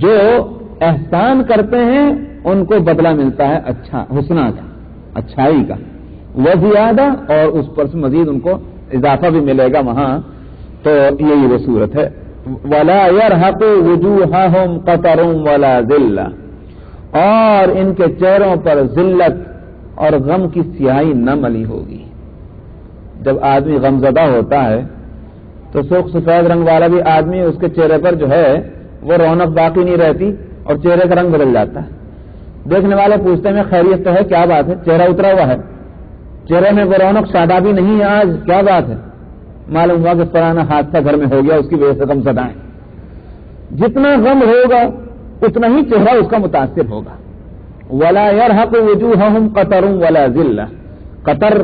جو احسان کرتے ہیں ان کو بدلہ ملتا ہے اچھا حسنہ کا، اچھائی کا، وزیادہ، اور اس پر سے مزید ان کو اضافہ بھی ملے گا وہاں. تو یہی وہ صورت ہے. ولا يرهق وجوههم قتر ولا ذلہ، اور ان کے چہروں پر ذلت اور غم کی سیاہی نہ ملی ہوگی. جب آدمی غمزدہ ہوتا ہے تو سرخ سفید رنگ والا بھی آدمی، اس کے چہرے پر جو ہے وہ رونق باقی نہیں رہتی اور چہرے کا رنگ بدل جاتا ہے. دیکھنے والے پوچھتے ہیں خیریت تو ہے، کیا بات ہے، چہرہ اترا ہوا ہے، چہرے میں وہ رونق شادابی نہیں ہے آج، کیا بات ہے؟ معلوم ہوا کہ فلانا حادثہ گھر میں ہو گیا، اس کی وجہ سے غمزدہ ہیں. جتنا غم ہوگا اتنا ہی چہرہ اس کا متاثر ہوگا. ولا يرهق وجوههم قتر ولا ذلہ. قطر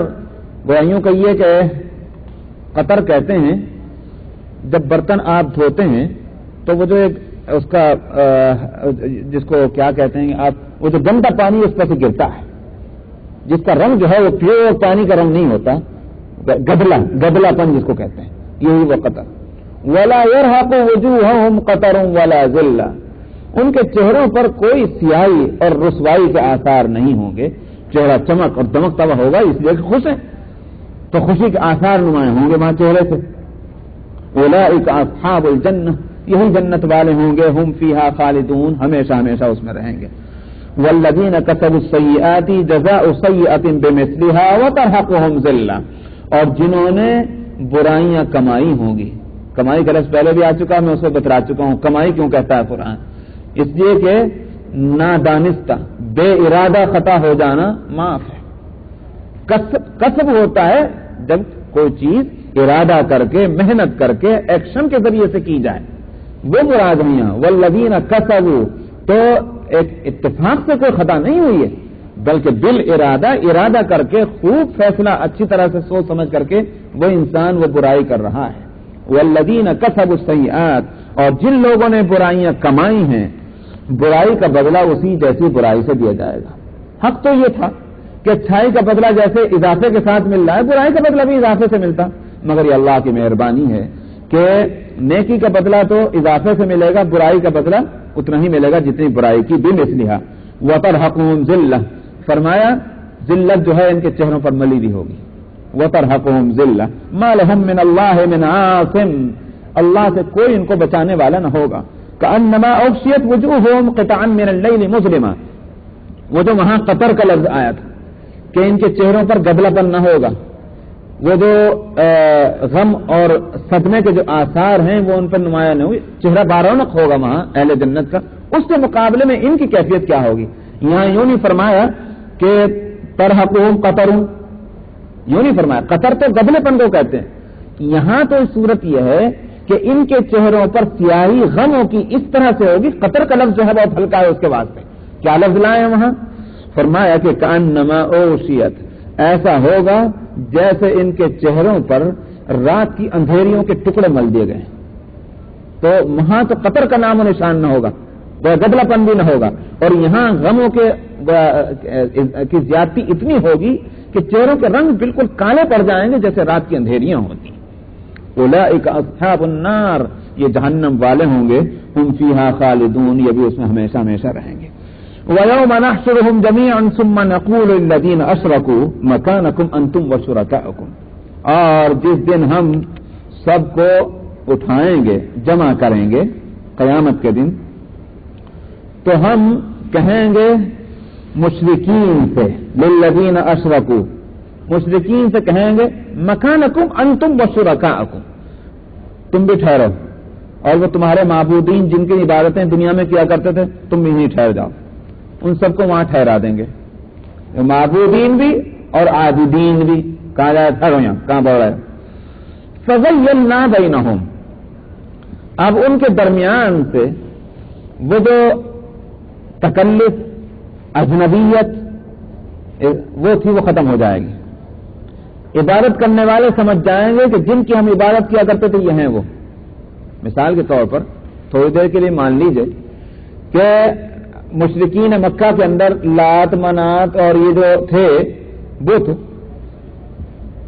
وہ یوں کہیے کہ قطر کہتے ہیں جب برتن آپ دھوتے ہیں تو وہ جو ایک اس کا جس کو کیا کہتے ہیں آپ، وہ جو گندا پانی اس پر سے گرتا ہے، جس کا رنگ جو ہے وہ پیور پانی کا رنگ نہیں ہوتا، گدلا پن جس کو کہتے ہیں، یہی وہ قطر. ولا يرهق وجوههم قتر ولا ذلہ. ان کے چہروں پر کوئی سیاہی اور رسوائی کے آثار نہیں ہوں گے. چہرہ چمک اور دمکتا ہوا ہوگا، اس لیے کہ خوش ہیں تو خوشی کے آثار نمایاں ہوں گے وہاں چہرے سے. اولئک اصحاب الجنہ، یہی جنت والے ہوں گے، ہم فیہا خالدون، ہمیشہ ہمیشہ اس میں رہیں گے. والذین کسبوا السیئات جزاء سیئۃ بمثلھا وترہقہم ذلہ. اور جنہوں نے برائیاں کمائی ہوں گی، کمائی کا لفظ پہلے بھی آ چکا، میں اس کو بتلا چکا ہوں. کمائی کیوں کہتا ہے قرآن؟ اس لیے کہ نادانستہ بے ارادہ خطا ہو جانا معاف ہے. کسب ہوتا ہے جب کوئی چیز ارادہ کر کے، محنت کر کے، ایکشن کے ذریعے سے کی جائے، وہ مراد نہیں ہے. والذین کسبوا، تو ایک اتفاق سے کوئی خطا نہیں ہوئی ہے، بلکہ ارادہ کر کے خوب فیصلہ اچھی طرح سے سوچ سمجھ کر کے وہ انسان وہ برائی کر رہا ہے. والذین کسبوا السیئات، اور جن لوگوں نے برائیاں کمائی ہیں، برائی کا بدلہ اسی جیسی برائی سے دیا جائے گا. حق تو یہ تھا کہ اچھائی کا بدلہ جیسے اضافے کے ساتھ مل رہا ہے، برائی کا بدلہ بھی اضافے سے ملتا، مگر یہ اللہ کی مہربانی ہے کہ نیکی کا بدلہ تو اضافے سے ملے گا، برائی کا بدلہ اتنا ہی ملے گا جتنی برائی کی بمثلھا. وترہقہم ذلہ، فرمایا ذلت جو ہے ان کے چہروں پر ملی بھی ہوگی. وترہقہم ذلہ ما لہم من اللہ من عاصم، اللہ سے کوئی ان کو بچانے والا نہ ہوگا. کأنما اغشیت وجوہہم قطعا من اللیل مظلما، وہ جو وہاں قطر کا لفظ آیا تھا کہ ان کے چہروں پر گدلا پن نہ ہوگا، وہ جو غم اور صدمے کے جو آثار ہیں وہ ان پر نمایاں نہیں ہوئی، چہرہ بارونق ہوگا وہاں اہل جنت کا. اس کے مقابلے میں ان کی کیفیت کیا ہوگی؟ یہاں یوں نہیں فرمایا کہ ترہقہم قطر، یوں نہیں فرمایا. قطر تو گدلے پن کو کہتے ہیں. یہاں تو صورت یہ ہے کہ ان کے چہروں پر سیاہی غموں کی اس طرح سے ہوگی. قطر کا لفظ جو ہے بہت ہلکا ہے اس کے واسطے. کیا لفظ لائے وہاں؟ فرمایا کہ کأنما اوشیت، ایسا ہوگا جیسے ان کے چہروں پر رات کی اندھیریوں کے ٹکڑے مل دیے گئے. تو وہاں تو قطر کا نام و نشان نہ ہوگا، وہ گدلا پن بھی نہ ہوگا، اور یہاں غموں کی زیادتی اتنی ہوگی کہ چہروں کے رنگ بالکل کالے پڑ جائیں گے جیسے رات کی اندھیریاں ہوتی. اولئک اصحاب النار، یہ جہنم والے ہوں گے، ہم فیہا خالدون، یہ بھی اس میں ہمیشہ ہمیشہ رہیں گے. وَيَوْمَ نَحْشُرُهُمْ جَمِيعًا ثُمَّ نَقُولُ لِلَّذِينَ أَشْرَكُوا مَكَانَكُمْ أَنْتُمْ وَشُرَكَاؤُكُمْ، اور جس دن ہم سب کو اٹھائیں گے، جمع کریں گے قیامت کے دن، تو ہم کہیں گے مشرکین سے، لِلَّذِينَ أَشْرَكُوا، مشرکین سے کہیں گے مَكَانَكُمْ أَنْتُمْ وَشُرَكَاؤُكُمْ، تم بھی ٹھہرو اور وہ تمہارے معبودین جن کی عبادتیں دنیا میں کیا کرتے تھے تم بھی نہیں ٹھہر جاؤ، ان سب کو وہاں ٹھہرا دیں گے، معبودین بھی اور عابدین بھی. کہاں جائے ٹھہرو، یہاں کہاں بڑھ رہے. فَزَيَّلْنَا بَيْنَهُمْ، اب ان کے درمیان سے وہ جو تکلف، اجنبیت وہ تھی وہ ختم ہو جائے گی. عبادت کرنے والے سمجھ جائیں گے کہ جن کی ہم عبادت کیا کرتے تھے یہ ہیں وہ. مثال کے طور پر تھوڑی دیر کے لیے مان لیجئے کہ مشرکین مکہ کے اندر لات، منات اور یہ جو تھے بت،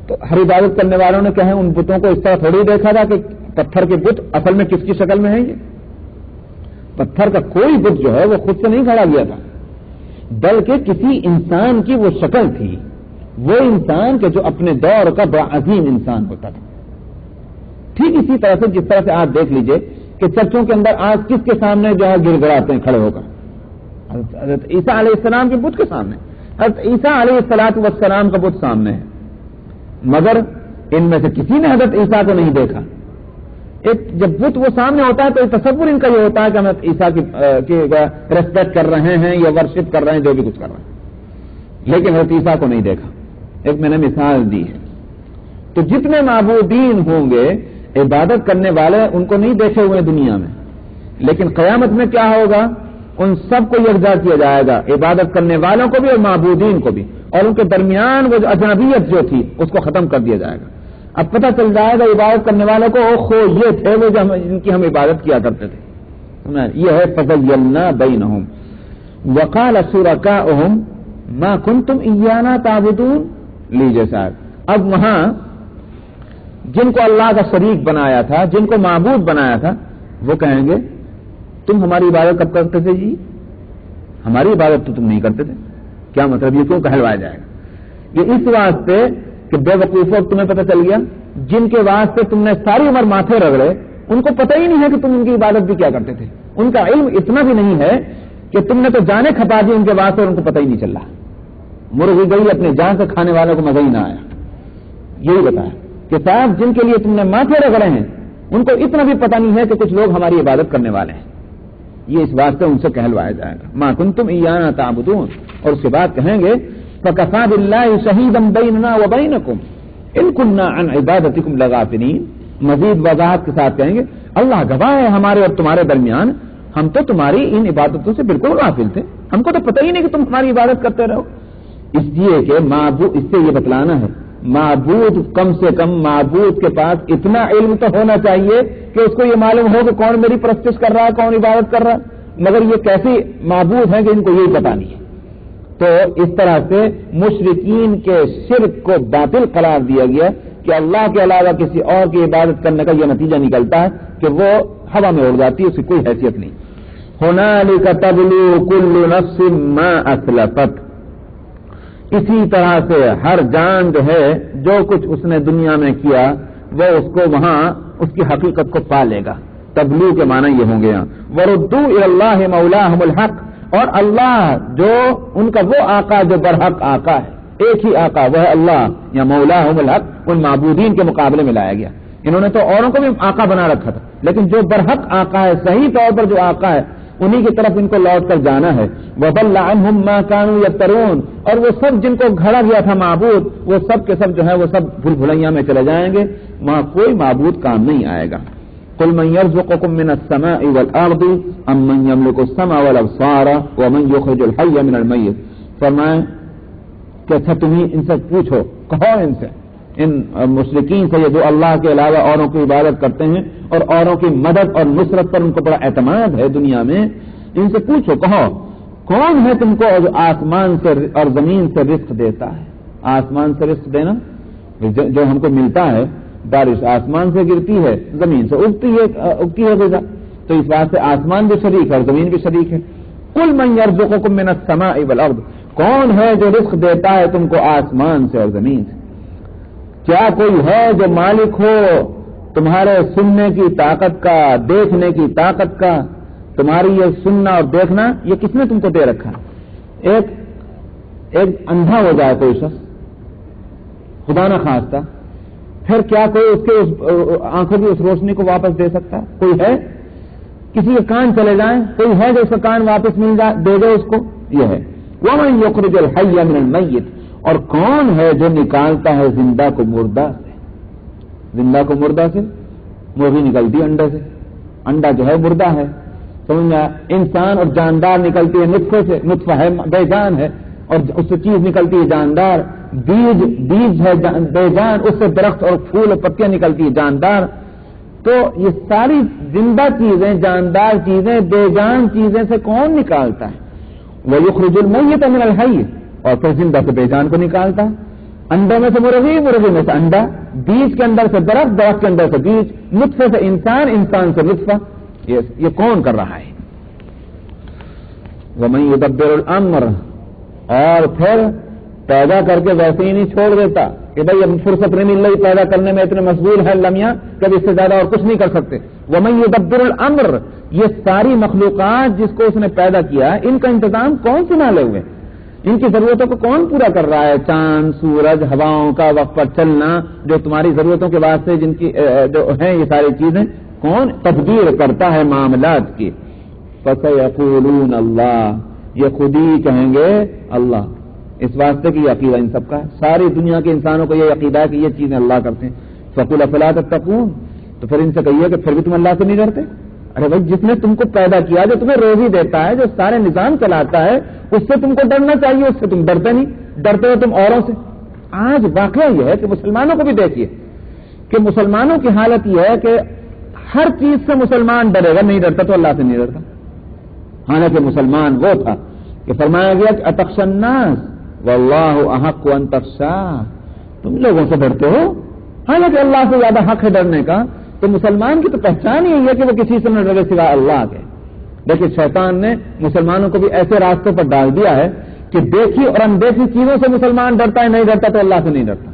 تو ہر عبادت کرنے والوں نے کہیں ان بتوں کو اس طرح تھوڑی دیکھا تھا کہ پتھر کے بت اصل میں کس کی شکل میں ہیں یہ. پتھر کا کوئی بت جو ہے وہ خود سے نہیں کھڑا گیا تھا، بلکہ کسی انسان کی وہ شکل تھی، وہ انسان کہ جو اپنے دور کا بڑا عظیم انسان ہوتا تھا۔ ٹھیک اسی طرح سے جس طرح سے آپ دیکھ لیجئے کہ چرچوں کے اندر آج کس کے سامنے جو ہے گر گڑاتے ہیں کھڑے ہو کر، حضرت عیسیٰ علیہ السلام کے بت کے سامنے، حضرت عیسیٰ علیہ السلام کا بت سامنے ہے، مگر ان میں سے کسی نے حضرت عیسیٰ کو نہیں دیکھا۔ ایک جب بت وہ سامنے ہوتا ہے تو تصور ان کا یہ ہوتا ہے کہ ہم حضرت عیسیٰ کی ریسپیکٹ کر رہے ہیں یا ورشپ کر رہے ہیں، جو بھی کچھ کر رہے ہیں، لیکن حضرت عیسیٰ کو نہیں دیکھا۔ ایک میں نے مثال دی ہے۔ تو جتنے معبودین ہوں گے، عبادت کرنے والے، ان کو نہیں دیکھے ہوئے دنیا میں، لیکن قیامت میں کیا ہوگا؟ ان سب کو یکجا کیا جائے گا، عبادت کرنے والوں کو بھی اور معبودین کو بھی، اور ان کے درمیان وہ جو اجنبیت جو تھی اس کو ختم کر دیا جائے گا۔ اب پتہ چل جائے گا عبادت کرنے والوں کو، اوہو یہ تھے وہ جو جن کی ہم عبادت کیا کرتے تھے۔ یہ ہے فَزَيَّلْنَا بَيْنَهُمْ وَقَالَ شُرَكَاؤُهُمْ مَا كُنْتُمْ إِيَّانَا تَعْبُدُونَ۔ لیجیے صاحب، اب وہاں جن کو اللہ کا شریک بنایا تھا، جن کو معبود بنایا تھا، وہ کہیں گے تم ہماری عبادت کب کرتے تھے جی؟ ہماری عبادت تو تم نہیں کرتے تھے۔ کیا مطلب؟ یہ کیوں کہلوایا جائے گا؟ یہ اس واسطے کہ بے وقوفوں تمہیں پتہ چل گیا، جن کے واسطے تم نے ساری عمر ماتھے رگڑے، ان کو پتہ ہی نہیں ہے کہ تم ان کی عبادت بھی کیا کرتے تھے، ان کا علم اتنا بھی نہیں ہے کہ تم نے تو جانے کھپا دی ان کے واسطے اور ان کو پتہ ہی نہیں چل رہا۔ مرغی گئی اپنے جان سے، کھانے والوں کو مزہ ہی نہ آیا۔ یہی بتایا کہ صاحب جن کے لیے تم نے ماتھے رگڑے ہیں، ان کو اتنا بھی پتہ نہیں ہے کہ کچھ لوگ ہماری عبادت کرنے والے ہیں۔ یہ اس واسطے ان سے کہلوایا جائے گا ما کنتم ایانا تعبدون، اور اس کے بعد کہیں گے فکفی باللہ شہیدا بیننا وبینکم ان کنا عن عبادتکم لغافلین۔ مزید وضاحت کے ساتھ کہیں گے اللہ گواہ ہے ہمارے اور تمہارے درمیان، ہم تو تمہاری ان عبادتوں سے بالکل غافل تھے، ہم کو تو پتہ ہی نہیں کہ تم ہماری عبادت کرتے رہو۔ اس لیے کہ معبود، اس سے یہ بتلانا ہے معبود، کم سے کم معبود کے پاس اتنا علم تو ہونا چاہیے کہ اس کو یہ معلوم ہو کہ کون میری پرستش کر رہا ہے، کون عبادت کر رہا ہے، مگر یہ کیسی معبود ہیں کہ ان کو یہی پتہ نہیں ہے۔ تو اس طرح سے مشرکین کے شرک کو باطل قرار دیا گیا کہ اللہ کے علاوہ کسی اور کی عبادت کرنے کا یہ نتیجہ نکلتا ہے کہ وہ ہوا میں اڑ جاتی ہے، اس کی کوئی حیثیت نہیں۔ ہنالک تبلو کل نفس ما اسلفت، اسی طرح سے ہر جان جو ہے جو کچھ اس نے دنیا میں کیا وہ اس کو وہاں اس کی حقیقت کو پا لے گا۔ تبلیغ کے معنی یہ ہوں گے یہاں وردوا الی اللہ مولاہم الحق، اور اللہ جو ان کا وہ آقا جو برحق آقا ہے، ایک ہی آقا وہ ہے اللہ، یا مولاہم الحق ان معبودین کے مقابلے میں لایا گیا۔ انہوں نے تو اوروں کو بھی آقا بنا رکھا تھا، لیکن جو برحق آقا ہے، صحیح طور پر جو آقا ہے، انہی کی طرف ان کو لوٹ کر جانا ہے۔ وَضَلَّ عَنْهُمْ مَا كَانُوا يَفْتَرُونَ، اور وہ سب جن کو گھڑا گیا تھا معبود، وہ سب کے سب جو ہے وہ سب بھول بھلیاں میں چلے جائیں گے، وہاں کوئی معبود کام نہیں آئے گا۔ قُلْ مَنْ يَرْزُقُكُم مِّنَ السَّمَاءِ وَالْأَرْضِ أَمَّنْ يَمْلِكُ السَّمْعَ وَالْأَبْصَارَ وَمَنْ يُخْرِجُ الْحَيَّ مِنَ الْمَيِّتِ، فرمائیں کہ اچھا تمہیں ان سے پوچھو، کہو ان سے، ان مشرکین سے جو اللہ کے علاوہ اوروں کی عبادت کرتے ہیں اور اوروں کی مدد اور نصرت پر ان کو بڑا اعتماد ہے دنیا میں، ان سے پوچھو، کہو کون ہے تم کو جو آسمان سے اور زمین سے رزق دیتا ہے؟ آسمان سے رزق دینا، جو ہم کو ملتا ہے، بارش آسمان سے گرتی ہے، زمین سے اگتی ہے غذا، تو اس بات سے آسمان بھی شریک ہے اور زمین بھی شریک ہے۔ قُلْ مَنْ يَرْزُقُكُم مِّنَ السَّمَاءِ وَالْأَرْضِ، کون ہے جو رزق دیتا ہے تم کو آسمان سے اور زمین سے؟ کیا کوئی ہے جو مالک ہو تمہارے سننے کی طاقت کا، دیکھنے کی طاقت کا؟ تمہاری یہ سننا اور دیکھنا یہ کس نے تم کو دے رکھا ہے؟ ایک اندھا ہو جائے کوئی شخص، خدا نہ خواستہ، پھر کیا کوئی اس کے آنکھوں کی اس روشنی کو واپس دے سکتا ہے؟ کوئی ہے؟ کسی کے کان چلے جائیں، کوئی ہے جو اس کا کان واپس مل جائے، دے دے اس کو؟ یہ ہے وَمَنْ يُخْرِجُ الْحَيَّ مِنَ الْمَيِّتِ، اور کون ہے جو نکالتا ہے زندہ کو مردہ سے؟ زندہ کو مردہ سے مرغی نکلتی ہے انڈے سے، انڈا جو ہے مردہ ہے، سمجھنا؟ انسان اور جاندار نکلتی ہے نطفے سے، نطفہ ہے بے جان ہے، اور اس سے چیز نکلتی ہے جاندار، بیج ہے بے جان، اس سے درخت اور پھول اور پتیاں نکلتی ہے جاندار۔ تو یہ ساری زندہ چیزیں، جاندار چیزیں، بے جان چیزیں سے کون نکالتا ہے؟ وَيُخْرِجُ الْمَيِّتَ مِنَ الْحَيِّ، اور پھر زندہ سے بے جان کو نکالتا ہے، انڈے میں سے مرغی، مرغی میں سے انڈا، بیج کے اندر سے درخت، درخت کے اندر سے بیج، نطفے سے انسان، انسان سے نطفہ، یہ کون کر رہا ہے؟ وَمَن يُدَبِّرُ الْأَمْرَ، اور پھر پیدا کر کے ویسے ہی نہیں چھوڑ دیتا کہ بھائی اب فرصت نہیں مل رہی، پیدا کرنے میں اتنے مشغول ہے لمحہ کبھی اس سے زیادہ اور کچھ نہیں کر سکتے. وَمَن يُدَبِّرُ الْأَمْرَ، یہ ساری مخلوقات جس کو اس نے پیدا کیا ان کا انتظام کون سنبھالے ہوئے، ان کی ضرورتوں کو کون پورا کر رہا ہے؟ چاند، سورج، ہواؤں کا وقت پر چلنا، جو تمہاری ضرورتوں کے واسطے جن کی جو ہیں یہ ساری چیزیں کون تدبیر کرتا ہے معاملات کی؟ فَسَيَقُولُونَ اللَّهُ، یہ خود ہی کہیں گے اللہ. اس واسطے کی عقیدہ ان سب کا ہے، ساری دنیا کے انسانوں کو یہ عقیدہ ہے کہ یہ چیزیں اللہ کرتے ہیں. فَقُلْ أَفَلَا تَتَّقُونَ، تو پھر ان سے کہیے کہ پھر بھی تم اللہ سے نہیں ڈرتے. ارے بھائی جس نے تم کو پیدا کیا، جو تمہیں روزی دیتا ہے، جو سارے نظام چلاتا ہے، اس سے تم کو ڈرنا چاہیے، اس سے تم ڈرتے نہیں، ڈرتے ہو تم اوروں سے. آج واقعہ یہ ہے کہ مسلمانوں کو بھی دیکھیے کہ مسلمانوں کی حالت یہ ہے کہ ہر چیز سے مسلمان ڈرے گا، نہیں ڈرتا تو اللہ سے نہیں ڈرتا. حالانکہ مسلمان وہ تھا کہ فرمایا گیا کہ اتخشى الناس واللہ احق ان تخشى، تم لوگوں سے ڈرتے ہو حالانکہ اللہ سے زیادہ حق ہے ڈرنے کا. تو مسلمان کی تو پہچان ہی ہے کہ وہ کسی سے نہ ڈرے سوا اللہ کے. لیکن شیطان نے مسلمانوں کو بھی ایسے راستوں پر ڈال دیا ہے کہ دیکھی اور اندیکھی چیزوں سے مسلمان ڈرتا ہے، نہیں ڈرتا تو اللہ سے نہیں ڈرتا.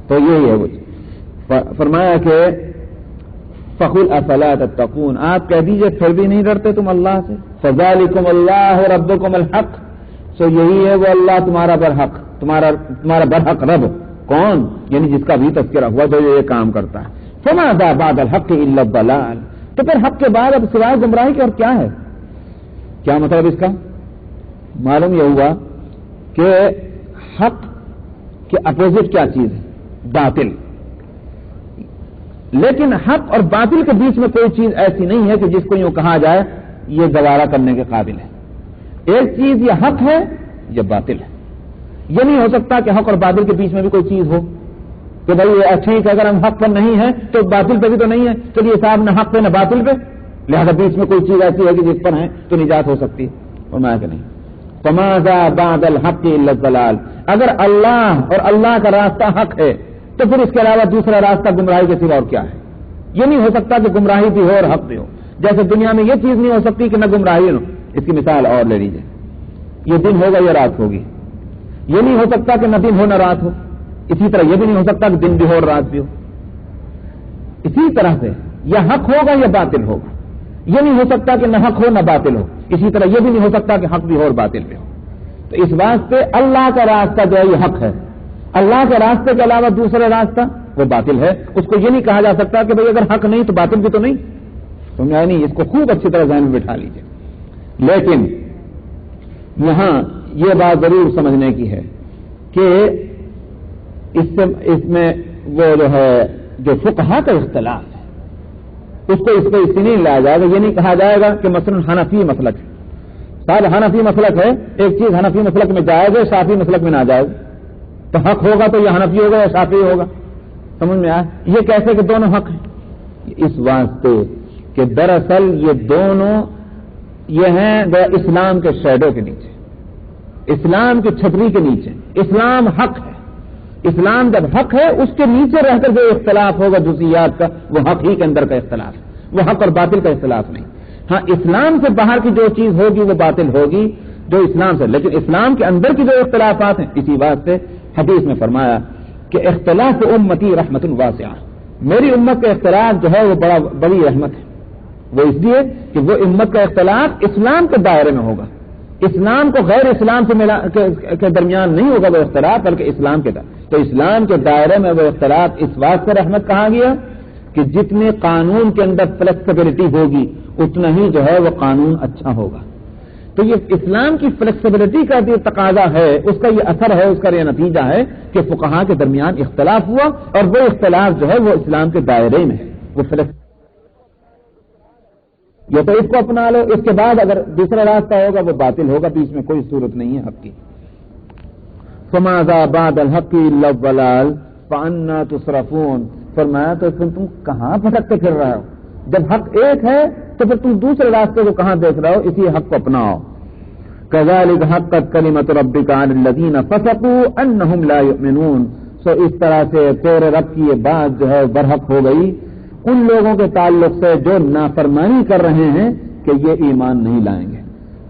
تو یہی ہے وہ فرمایا کہ فَقُلْ أَفَلَا تَتَّقُونَ، آپ کہہ دیجئے پھر بھی نہیں ڈرتے تم اللہ سے. فَذَلِكُمُ اللَّهُ رَبُّكُمُ الْحَقُّ، سو یہی ہے وہ اللہ تمہارا برحق، تمہارا برحق رب. کون؟ یعنی جس کا بھی تذکرہ ہوا جو یہ کام کرتا ہے. فَمَاذَا بَعْدَ الْحَقِّ إِلَّا الضَّلَالُ، تو پھر حق کے بعد اب سوائے گمراہی کے اور کیا ہے؟ کیا مطلب اس کا؟ معلوم یہ ہوا کہ حق کے اپوزٹ کیا چیز ہے؟ باطل. لیکن حق اور باطل کے بیچ میں کوئی چیز ایسی نہیں ہے کہ جس کو یوں کہا جائے یہ گوارا کرنے کے قابل ہے. ایک چیز یہ حق ہے، یہ باطل ہے. یہ نہیں ہو سکتا کہ حق اور باطل کے بیچ میں بھی کوئی چیز ہو کہ بھائی ٹھیک ہے اگر ہم حق پر نہیں ہیں تو باطل پہ بھی تو نہیں ہے، چلیے صاحب نہ حق پہ نہ باطل پہ، لہذا بیچ میں کوئی چیز ایسی ہے کہ جس پر ہیں تو نجات ہو سکتی ہے. فرمایا کہ نہیں. فَمَاذَا بَعْدَ الْحَقِّ إِلَّا الضَّلَالُ، اگر اللہ اور اللہ کا راستہ حق ہے تو پھر اس کے علاوہ دوسرا راستہ گمراہی کے سوا اور کیا ہے؟ یہ نہیں ہو سکتا کہ گمراہی بھی ہو اور حق بھی ہو. جیسے دنیا میں یہ چیز نہیں ہو سکتی کہ نہ گمراہی ہو. اس کی مثال اور لے لیجیے، یہ دن ہوگا یا رات ہوگی. یہ نہیں ہو سکتا کہ نہ دن ہو نہ رات ہو. اسی طرح یہ بھی نہیں ہو سکتا کہ دن بھی ہو اور رات بھی ہو. اسی طرح سے یا حق ہوگا یا باطل ہوگا. یہ نہیں ہو سکتا کہ نہ حق ہو نہ باطل ہو. اسی طرح یہ بھی نہیں ہو سکتا کہ حق بھی ہو اور باطل بھی ہو. تو اس واسطے اللہ کا راستہ جو ہے یہ حق ہے، اللہ کے راستے کے علاوہ دوسرا راستہ وہ باطل ہے. اس کو یہ نہیں کہا جا سکتا کہ بھئی اگر حق نہیں تو باطل بھی تو نہیں. سمجھا نہیں؟ اس کو خوب اچھی طرح ذہن میں بٹھا لیجیے. لیکن یہاں یہ بات ضرور سمجھنے کی ہے کہ اس میں وہ جو ہے جو فقہا کا اختلاف ہے اس کو اس پہ اس سے نہیں لایا جائے گا. یہ نہیں کہا جائے گا کہ مثلا حنفی مسلک ہے، صاحب حنفی مسلک ہے، ایک چیز حنفی مسلک میں جائز ہے شافعی مسلک میں ناجائز، تو حق ہوگا تو یہ حنفی ہوگا یا شافعی ہوگا. سمجھ میں آیا؟ یہ کیسے کہ دونوں حق ہیں؟ اس واسطے کہ دراصل یہ دونوں یہ ہیں اسلام کے شیڈو کے نیچے، اسلام کی چھتری کے نیچے. اسلام حق ہے. اسلام جب حق ہے اس کے نیچے رہ کر جو اختلاف ہوگا جزئیات کا وہ حق ہی کے اندر کا اختلاف ہے، وہ حق اور باطل کا اختلاف نہیں. ہاں اسلام سے باہر کی جو چیز ہوگی وہ باطل ہوگی جو اسلام سے، لیکن اسلام کے اندر کی جو اختلافات ہیں اسی واسطے حدیث میں فرمایا کہ اختلاف امتی رحمت واسعہ، میری امت کا اختلاف جو ہے وہ بڑی رحمت ہے. وہ اس لیے کہ وہ امت کا اختلاف اسلام کے دائرے میں ہوگا، اسلام کو غیر اسلام سے کے درمیان نہیں ہوگا وہ اختلاف، بلکہ اسلام کے دائرے. تو اسلام کے دائرے میں وہ اختلاف اس واسطے رحمت کہا گیا کہ جتنے قانون کے اندر فلیکسیبلٹی ہوگی اتنا ہی جو ہے وہ قانون اچھا ہوگا. تو یہ اسلام کی فلیکسیبلٹی کا جو تقاضا ہے اس کا یہ اثر ہے، اس کا یہ نتیجہ ہے کہ فقہا کے درمیان اختلاف ہوا اور وہ اختلاف جو ہے وہ اسلام کے دائرے میں ہے. وہ یہ تو اس کو اپنا لو، اس کے بعد اگر دوسرا راستہ ہوگا وہ باطل ہوگا، بیچ میں کوئی صورت نہیں ہے حق کی. فَمَاذَا بَعْدَ الْحَقِّ إِلَّا الضَّلَالُ فَأَنَّىٰ تُصْرَفُونَ. فرمایا تو تم کہاں بھٹکتے پھر رہے ہو؟ جب حق ایک ہے تو پھر تم دوسرے راستے کو کہاں دیکھ رہے ہو؟ اسی حق کو اپناؤ. كَذَٰلِكَ حَقَّتْ كَلِمَةُ رَبِّكَ عَلَى الَّذِينَ فَسَقُوا أَنَّهُمْ لَا يُؤْمِنُونَ. سو اس طرح سے تیرے رب کی یہ بات جو ہے برحق ہو گئی ان لوگوں کے تعلق سے جو نافرمانی کر رہے ہیں کہ یہ ایمان نہیں لائیں گے.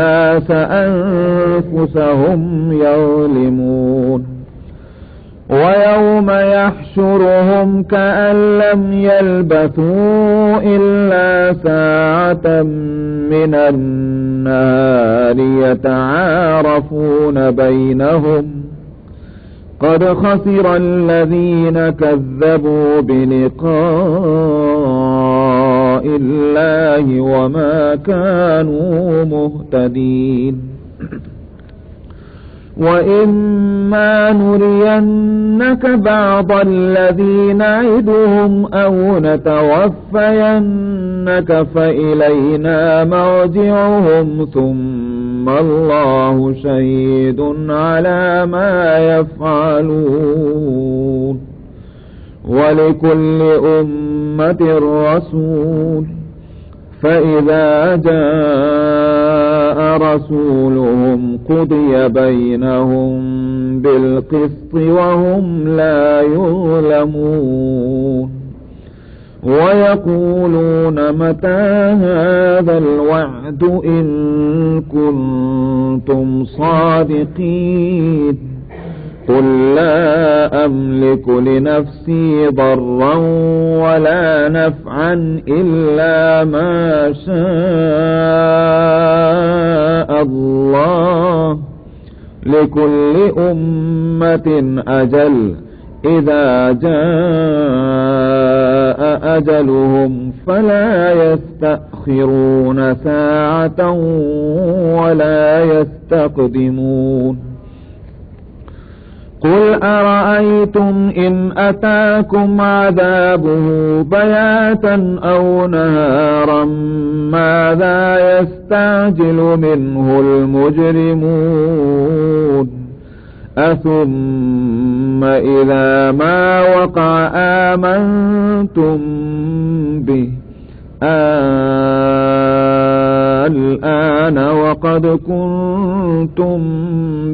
الناس أنفسهم يظلمون ويوم يحشرهم كأن لم يلبثوا إلا ساعة من النهار يتعارفون بينهم قد خسر الذين كذبوا بلقاء الله وما كانوا مهتدين وإما نرينك بعض الذي نعدهم أو نتوفينك فإلينا مرجعهم ثم الله شهيد على ما يفعلون ولكل أمة رسول فإذا جاء رسولهم قضي بينهم بالقسط وهم لا يظلمون ويقولون متى هذا الوعد إن كنتم صادقين قل لا أملك لنفسي ضرا ولا نفعا إلا ما شاء الله لكل أمة أجل إذا جاء أجلهم فلا يستأخرون ساعة ولا يستقدمون قل أرأيتم إن أتاكم عذابه بياتا أو نهارا ماذا يستعجل منه المجرمون أثم إذا ما وقع آمنتم به الآن وقد كنتم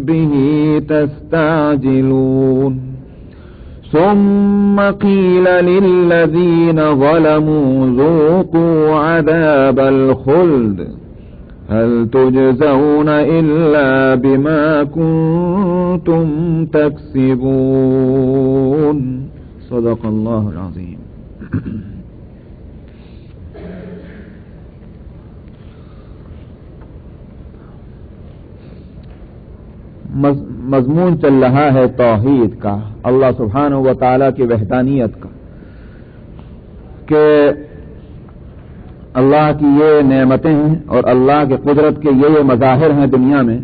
به تستعجلون ثم قيل للذين ظلموا ذوقوا عذاب الخلد هل تجزون إلا بما كنتم تكسبون صدق الله العظيم. مضمون چل رہا ہے توحید کا، اللہ سبحانہ و تعالیٰ کی وحدانیت کا، کہ اللہ کی یہ نعمتیں ہیں اور اللہ کی قدرت کے یہ مظاہر ہیں دنیا میں.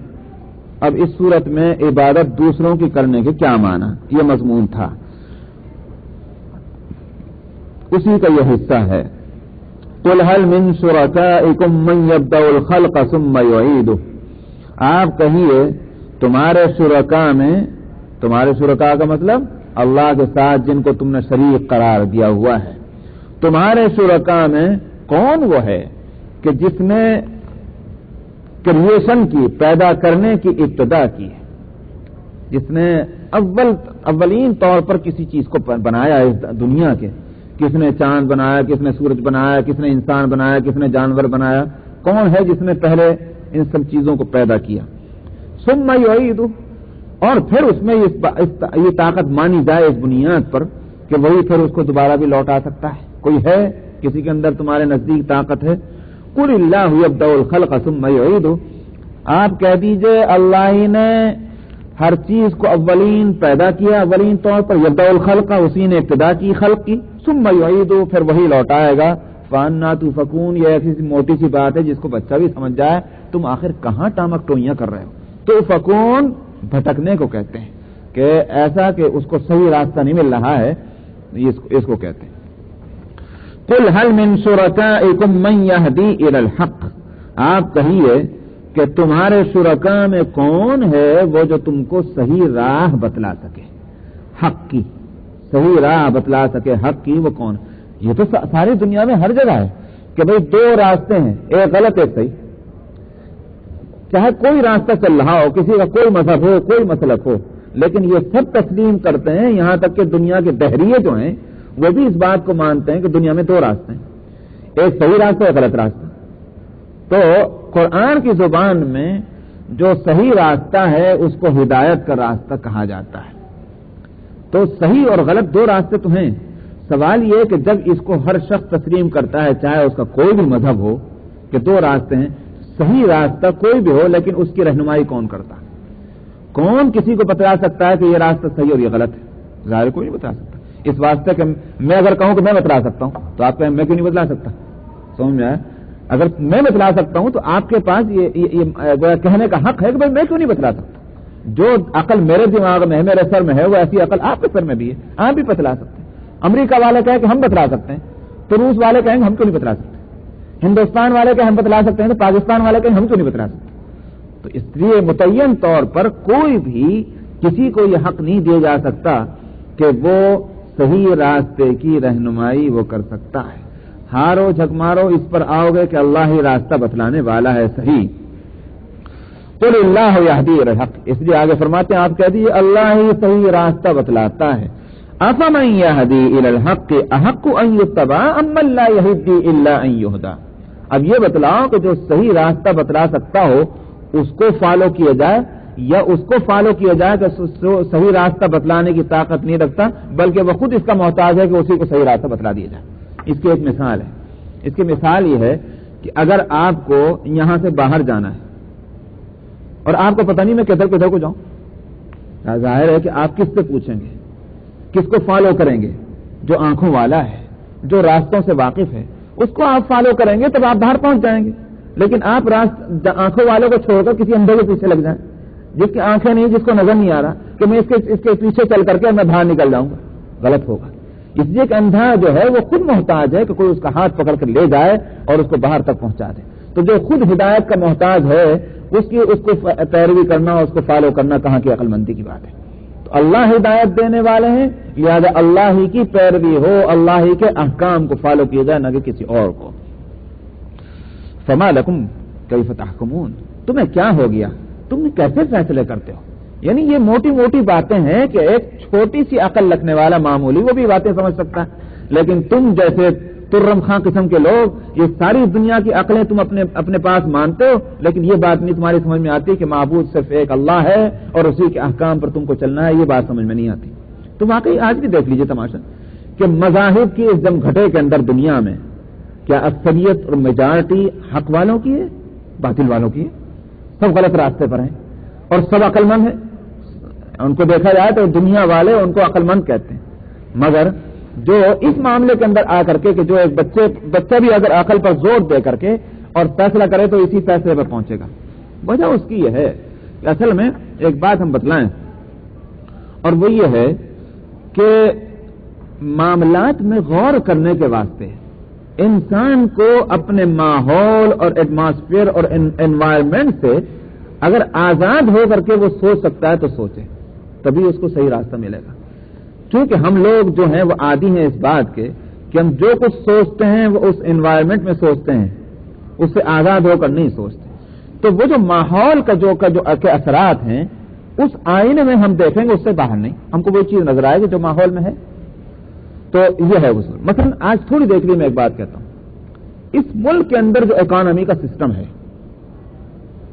اب اس صورت میں عبادت دوسروں کی کرنے کے کیا معنی، یہ مضمون تھا، اسی کا یہ حصہ ہے. قل هل من شركائكم من يبدأ الخلق ثم يعيده، آپ کہیے تمہارے شرکاء میں، تمہارے شرکاء کا مطلب اللہ کے ساتھ جن کو تم نے شریک قرار دیا ہوا ہے، تمہارے شرکاء میں کون وہ ہے کہ جس نے کریشن کی، پیدا کرنے کی ابتدا کی ہے، جس نے اولین طور پر کسی چیز کو بنایا اس دنیا کے، کس نے چاند بنایا، کس نے سورج بنایا، کس نے انسان بنایا، کس نے جانور بنایا، کون ہے جس نے پہلے ان سب چیزوں کو پیدا کیا. ثم یعیدہ، اور پھر اس میں یہ طاقت مانی جائے اس بنیاد پر کہ وہی پھر اس کو دوبارہ بھی لوٹا سکتا ہے. کوئی ہے کسی کے اندر تمہارے نزدیک طاقت ہے؟ قل اللہ یبدأ الخلق ثم یعیدہ، آپ کہہ دیجئے اللہ ہی نے ہر چیز کو اولین پیدا کیا، اولین طور پر یبدأ الخلق، اسی نے ابتدا کی خلق کی، ثم یعیدہ، پھر وہی لوٹائے گا. فأنا تؤفکون، یہ ایسی موٹی سی بات ہے جس کو بچہ بھی سمجھ جائے. تم آخر کہاں ٹامک ٹوئیاں کر رہے ہو؟ تو فکون بھٹکنے کو کہتے ہیں، کہ ایسا کہ اس کو صحیح راستہ نہیں مل رہا ہے، اس کو کہتے ہیں. قل هل من شركائكم من يهدي الى الحق، آپ کہیے کہ تمہارے شرکاء میں کون ہے وہ جو تم کو صحیح راہ بتلا سکے، حق کی صحیح راہ بتلا سکے، حق کی وہ کون؟ یہ تو ساری دنیا میں ہر جگہ ہے کہ بھئی دو راستے ہیں، ایک غلط ایک صحیح. چاہے کوئی راستہ چل رہا ہو، کسی کا کوئی مذہب ہو، کوئی مسلک ہو، لیکن یہ سب تسلیم کرتے ہیں، یہاں تک کہ دنیا کے دہریے جو ہیں وہ بھی اس بات کو مانتے ہیں کہ دنیا میں دو راستے ہیں، ایک صحیح راستہ ایک غلط راستہ. تو قرآن کی زبان میں جو صحیح راستہ ہے اس کو ہدایت کا راستہ کہا جاتا ہے. تو صحیح اور غلط دو راستے تو ہیں. سوال یہ کہ جب اس کو ہر شخص تسلیم کرتا ہے, چاہے اس کا کوئی بھی مذہب ہو, کہ دو راستے ہیں, صحیح راستہ کوئی بھی ہو, لیکن اس کی رہنمائی کون کرتا ہے؟ کون کسی کو بتا سکتا ہے کہ یہ راستہ صحیح اور یہ غلط ہے؟ ظاہر کوئی نہیں بتا سکتا. اس واسطے کہ میں اگر کہوں کہ میں بتلا سکتا ہوں تو آپ کہیں میں کیوں نہیں بتلا سکتا؟ سمجھ میں آیا؟ اگر میں بتلا سکتا ہوں تو آپ کے پاس یہ کہنے کا حق ہے کہ بھائی میں کیوں نہیں بتلا سکتا. جو عقل میرے دماغ میں ہے, میرے سر میں ہے, وہ ایسی عقل آپ کے سر میں بھی ہے, آپ بھی بتلا سکتے ہیں. امریکہ والے کہیں کہ ہم بتلا سکتے ہیں, تو روس والے کہیں گے ہم کیوں نہیں بتلا سکتے. ہندوستان والے کہیں ہم بتلا سکتے ہیں, تو پاکستان والے کہیں ہم کیوں نہیں بتلا سکتے. تو اس لیے متعین طور پر کوئی بھی کسی کو یہ حق نہیں دیا جا سکتا کہ وہ صحیح راستے کی رہنمائی وہ کر سکتا ہے. ہارو جھک مارو اس پر آؤ گے کہ اللہ ہی راستہ بتلانے والا ہے صحیح. قل اللہ یہدی الی الحق, اس لیے آگے فرماتے ہیں آپ کہہ دیجیے اللہ ہی صحیح راستہ بتلاتا ہے. افمن یہدی الی الحق احق ان یتبع ام من لا یہدی الا ان یہدی. اب یہ بتلاؤ کہ جو صحیح راستہ بتلا سکتا ہو اس کو فالو کیا جائے, یا اس کو فالو کیا جائے کہ صحیح راستہ بتلانے کی طاقت نہیں رکھتا بلکہ وہ خود اس کا محتاج ہے کہ اسی کو صحیح راستہ بتلا دیا جائے. اس کی ایک مثال ہے. اس کی مثال یہ ہے کہ اگر آپ کو یہاں سے باہر جانا ہے اور آپ کو پتہ نہیں میں کدھر کو جاؤں, ظاہر ہے کہ آپ کس سے پوچھیں گے, کس کو فالو کریں گے؟ جو آنکھوں والا ہے, جو راستوں سے واقف ہے, اس کو آپ فالو کریں گے تب آپ باہر پہنچ جائیں گے. لیکن آپ آنکھوں والوں کو چھوڑ کر کسی اندھے کے پیچھے لگ جائیں جس کی آنکھیں نہیں, جس کو نظر نہیں آ رہا کہ میں اس کے پیچھے چل کر کے میں باہر نکل جاؤں گا, غلط ہوگا. اس لیے کہ اندھا جو ہے وہ خود محتاج ہے کہ کوئی اس کا ہاتھ پکڑ کر لے جائے اور اس کو باہر تک پہنچا دے. تو جو خود ہدایت کا محتاج ہے اس کو پیروی کرنا, اس کو فالو کرنا کہاں کی عقل مندی کی بات ہے. تو اللہ ہدایت دینے والے ہیں, لہذا اللہ ہی کی پیروی ہو, اللہ ہی کے احکام کو فالو کیا جائے, نہ کہ کسی اور کو. فما لکم کیف تحکمون, تمہیں کیا ہو گیا, تم کیسے فیصلے کرتے ہو. یعنی یہ موٹی موٹی باتیں ہیں کہ ایک چھوٹی سی عقل رکھنے والا معمولی وہ بھی باتیں سمجھ سکتا ہے, لیکن تم جیسے ترم خاں قسم کے لوگ یہ ساری دنیا کی عقلیں تم اپنے پاس مانتے ہو, لیکن یہ بات نہیں تمہاری سمجھ میں آتی کہ معبود صرف ایک اللہ ہے اور اسی کے احکام پر تم کو چلنا ہے. یہ بات سمجھ میں نہیں آتی. تو واقعی آج بھی دیکھ لیجئے تماشا کہ مذاہب کی اس جمگھٹے کے اندر دنیا میں کیا اکثریت اور میجارٹی حق والوں کی ہے, باطل والوں کی ہے؟ سب غلط راستے پر ہیں اور سب عقل مند ہیں. ان کو دیکھا جائے تو دنیا والے ان کو عقل مند کہتے ہیں, مگر جو اس معاملے کے اندر آ کر کے کہ جو ایک بچہ بھی اگر عقل پر زور دے کر کے اور فیصلہ کرے تو اسی فیصلے پر پہنچے گا. وجہ اس کی یہ ہے کہ اصل میں ایک بات ہم بتلائیں, اور وہ یہ ہے کہ معاملات میں غور کرنے کے واسطے انسان کو اپنے ماحول اور ایٹماسفیئر اور انوائرمنٹ سے اگر آزاد ہو کر کے وہ سوچ سکتا ہے تو سوچے, تبھی اس کو صحیح راستہ ملے گا. کیونکہ ہم لوگ جو ہیں وہ عادی ہیں اس بات کے کہ ہم جو کچھ سوچتے ہیں وہ اس انوائرمنٹ میں سوچتے ہیں, اس سے آزاد ہو کر نہیں سوچتے. تو وہ جو ماحول کا جو اثرات ہیں اس آئینے میں ہم دیکھیں گے, اس سے باہر نہیں. ہم کو وہ چیز نظر آئے گی جو ماحول میں ہے. تو یہ ہے اصول. مثلا آج تھوڑی دیکھ لی میں ایک بات کہتا ہوں, اس ملک کے اندر جو اکانومی کا سسٹم ہے,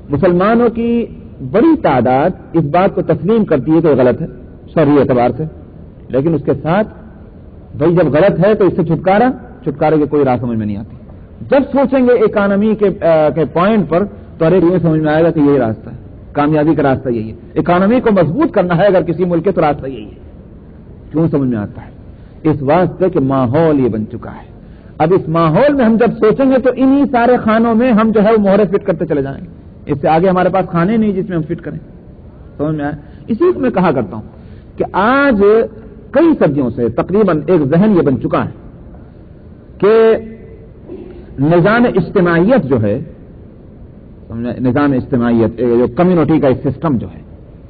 مسلمانوں کی بڑی تعداد اس بات کو تسلیم کرتی ہے کہ غلط ہے شرعی اعتبار سے, لیکن اس کے ساتھ بھائی جب غلط ہے تو اس سے چھٹکارے کی کوئی راہ سمجھ میں نہیں آتی. جب سوچیں گے اکانومی کے پوائنٹ پر تو ہر ایک یہ سمجھ میں آئے گا کہ یہی راستہ ہے, کامیابی کا راستہ یہی ہے. اکانومی کو مضبوط کرنا ہے اگر کسی ملک کے تو راستہ یہی ہے. کیوں سمجھ میں آتا ہے؟ اس واسطے کہ ماحول یہ بن چکا ہے. اب اس ماحول میں ہم جب سوچیں گے تو انہی سارے خانوں میں ہم جو ہے وہ مہرے فٹ کرتے چلے جائیں گے. اس سے آگے ہمارے پاس کھانے نہیں جس میں ہم فٹ کریں. سمجھ میں آئے؟ اسی کو میں کہا کرتا ہوں کہ آج کئی صدیوں سے تقریباً ایک ذہن یہ بن چکا ہے کہ نظام اجتماعیت جو ہے, نظام اجتماعیت جو کمیونٹی کا ایک سسٹم جو ہے,